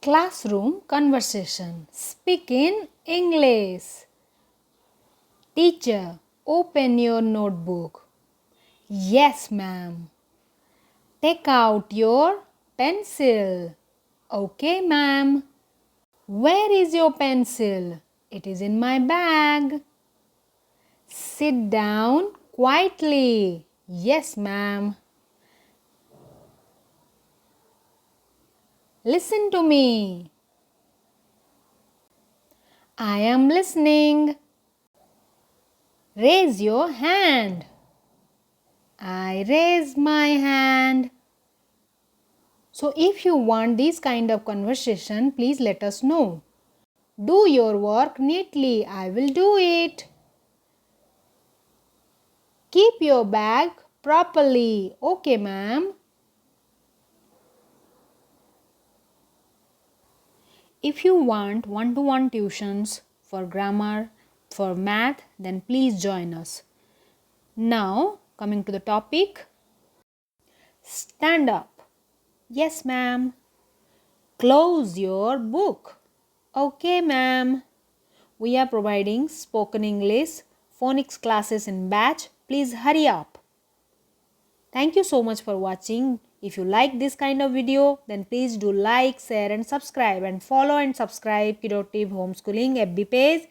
Classroom conversation. Speak in English. Teacher, open your notebook. Yes, ma'am. Take out your pencil. Okay, ma'am. Where is your pencil? It is in my bag. Sit down quietly. Yes, ma'am. Listen to me. I am listening. Raise your hand. I raise my hand. So if you want this kind of conversation, please let us know. Do your work neatly. I will do it. Keep your bag properly. Okay, ma'am. If you want one-to-one tuitions for grammar, for math, then please join us. Now, coming to the topic. Stand up. Yes, ma'am. Close your book. Okay, ma'am. We are providing spoken English phonics classes in batch. Please hurry up. Thank you so much for watching. If you like this kind of video, then please do like, share and subscribe, and follow and subscribe Kiddoctive Homeschooling FB page.